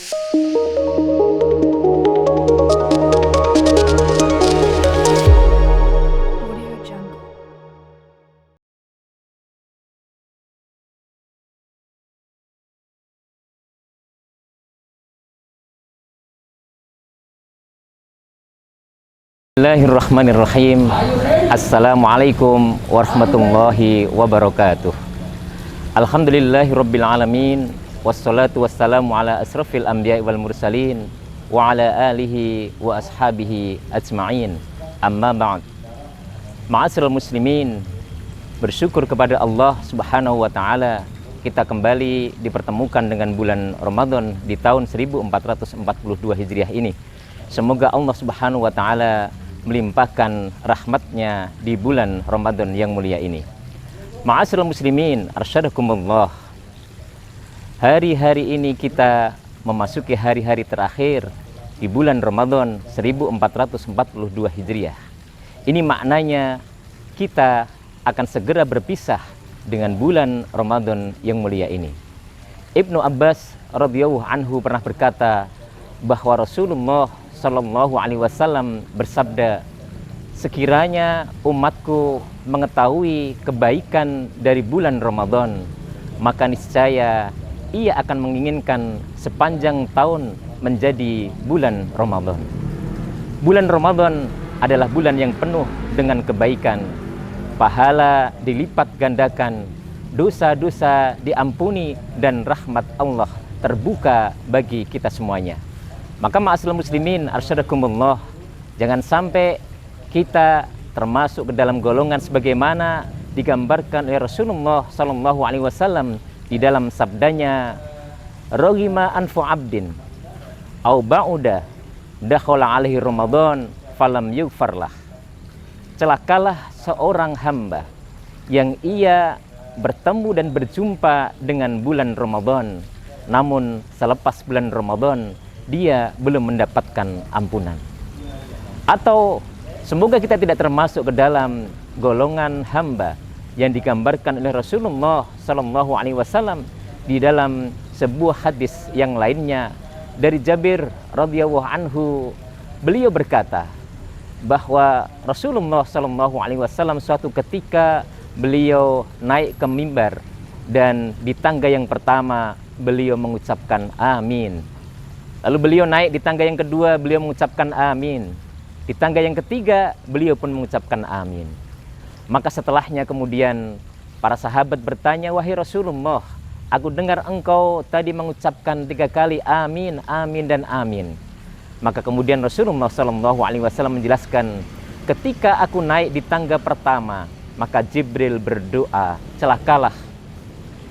Audio Jungle. Bismillahirrahmanirrahim. Assalamualaikum warahmatullahi wabarakatuh. Alhamdulillahirabbil alamin, wassalatu wassalamu ala asrafil anbiya'i wal mursalin wa ala alihi wa ashabihi ajma'in. Amma ba'd. Ma'asyiral muslimin, bersyukur kepada Allah Subhanahu wa taala kita kembali dipertemukan dengan bulan Ramadan di tahun 1442 Hijriah ini. Semoga Allah Subhanahu wa taala melimpahkan rahmatnya di bulan Ramadan yang mulia ini. Ma'asyiral muslimin, arsyadakumullah. Hari-hari ini kita memasuki hari-hari terakhir di bulan Ramadan 1442 Hijriah. Ini maknanya kita akan segera berpisah dengan bulan Ramadan yang mulia ini. Ibnu Abbas radhiyallahu anhu pernah berkata bahwa Rasulullah Shallallahu Alaihi Wasallam bersabda, sekiranya umatku mengetahui kebaikan dari bulan Ramadan, maka niscaya ia akan menginginkan sepanjang tahun menjadi bulan Ramadan. Bulan Ramadan adalah bulan yang penuh dengan kebaikan, pahala dilipat gandakan, dosa-dosa diampuni, dan rahmat Allah terbuka bagi kita semuanya. Maka ma'asyiral muslimin, arsyadakumullah, jangan sampai kita termasuk ke dalam golongan sebagaimana digambarkan oleh Rasulullah Sallallahu Alaihi Wasallam di dalam sabdanya, "Roghima anfu abdin, au ba'uda, dakhala alaihi Ramadan, falam yughfarlah." Celakalah seorang hamba yang ia bertemu dan berjumpa dengan bulan Ramadan, namun selepas bulan Ramadan dia belum mendapatkan ampunan. Atau semoga kita tidak termasuk ke dalam golongan hamba yang digambarkan oleh Rasulullah Sallallahu Alaihi Wasallam di dalam sebuah hadis yang lainnya dari Jabir radhiyallahu anhu. Beliau berkata bahwa Rasulullah Sallallahu Alaihi Wasallam suatu ketika beliau naik ke mimbar, dan di tangga yang pertama beliau mengucapkan amin. Lalu beliau naik di tangga yang kedua, beliau mengucapkan amin. Di tangga yang ketiga, beliau pun mengucapkan amin. Maka setelahnya kemudian para sahabat bertanya, "Wahai Rasulullah, aku dengar engkau tadi mengucapkan 3 kali amin, amin, dan amin." Maka kemudian Rasulullah SAW menjelaskan, ketika aku naik di tangga pertama, maka Jibril berdoa, celakalah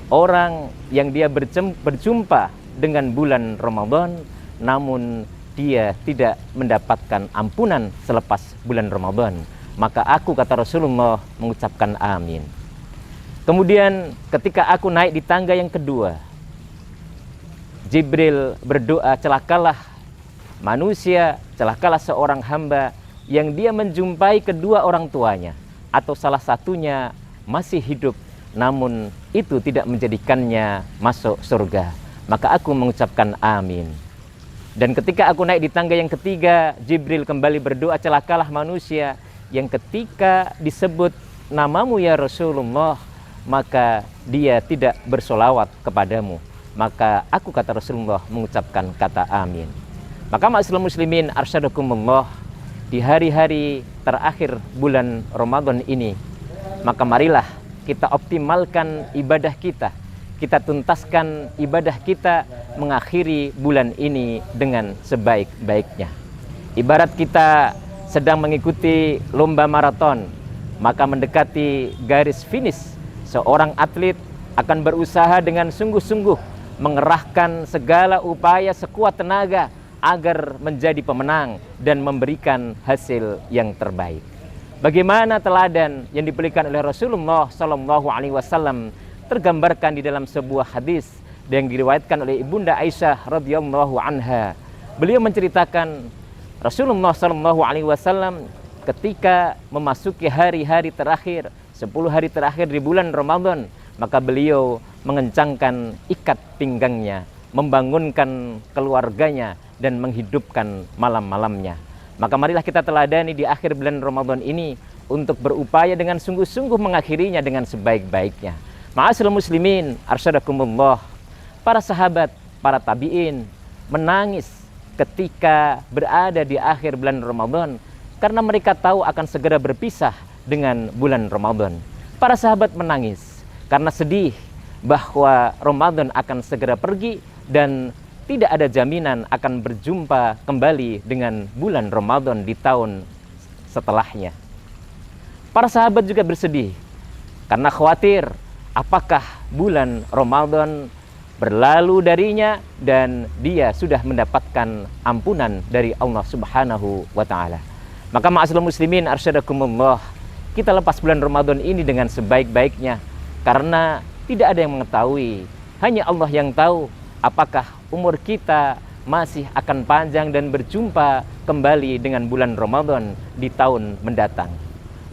orang yang dia berjumpa dengan bulan Ramadan, namun dia tidak mendapatkan ampunan selepas bulan Ramadan. Maka aku, kata Rasulullah, mengucapkan amin. Kemudian ketika aku naik di tangga yang kedua, Jibril berdoa, celakalah manusia, celakalah seorang hamba yang dia menjumpai kedua orang tuanya, atau salah satunya masih hidup, namun itu tidak menjadikannya masuk surga. Maka aku mengucapkan amin. Dan ketika aku naik di tangga yang ketiga, Jibril kembali berdoa, celakalah manusia yang ketika disebut namamu ya Rasulullah, maka dia tidak bersolawat kepadamu. Maka aku, kata Rasulullah, mengucapkan kata amin. Maka ma'asyiral muslimin, arsyadakumullah, di hari-hari terakhir bulan Ramadan ini, maka marilah kita optimalkan ibadah kita. Kita tuntaskan ibadah kita mengakhiri bulan ini dengan sebaik-baiknya. Ibarat kita sedang mengikuti lomba maraton, maka mendekati garis finish, seorang atlet akan berusaha dengan sungguh-sungguh mengerahkan segala upaya sekuat tenaga agar menjadi pemenang dan memberikan hasil yang terbaik. Bagaimana teladan yang diberikan oleh Rasulullah Sallallahu Alaihi Wasallam tergambarkan di dalam sebuah hadis yang diriwayatkan oleh Ibunda Aisyah radhiyallahu anha. Beliau menceritakan Rasulullah Sallallahu Alaihi Wasallam ketika memasuki hari-hari terakhir, 10 hari terakhir di bulan Ramadan, maka beliau mengencangkan ikat pinggangnya, membangunkan keluarganya dan menghidupkan malam-malamnya. Maka marilah kita teladani di akhir bulan Ramadan ini untuk berupaya dengan sungguh-sungguh mengakhirinya dengan sebaik-baiknya. Ma'asyiral muslimin, arsyadakumullah, para sahabat, para tabi'in menangis ketika berada di akhir bulan Ramadan karena mereka tahu akan segera berpisah dengan bulan Ramadan. Para sahabat menangis karena sedih bahwa Ramadan akan segera pergi dan tidak ada jaminan akan berjumpa kembali dengan bulan Ramadan di tahun setelahnya. Para sahabat juga bersedih karena khawatir apakah bulan Ramadan berlalu darinya dan dia sudah mendapatkan ampunan dari Allah Subhanahu wa taala. Maka ma'asyiral muslimin arsyadakumullah, kita lepas bulan Ramadan ini dengan sebaik-baiknya karena tidak ada yang mengetahui, hanya Allah yang tahu apakah umur kita masih akan panjang dan berjumpa kembali dengan bulan Ramadan di tahun mendatang.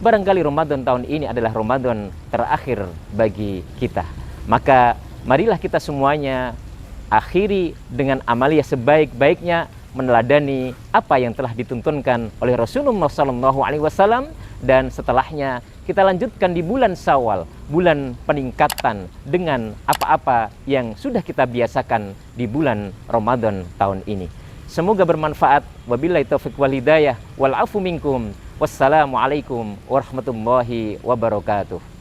Barangkali Ramadan tahun ini adalah Ramadan terakhir bagi kita. Maka marilah kita semuanya akhiri dengan amalia sebaik-baiknya, meneladani apa yang telah dituntunkan oleh Rasulullah SAW, dan setelahnya kita lanjutkan di bulan Syawal, bulan peningkatan, dengan apa-apa yang sudah kita biasakan di bulan Ramadan tahun ini. Semoga bermanfaat. Wabillahi taufiq wal hidayah wal afu minkum. Wassalamualaikum warahmatullahi wabarakatuh.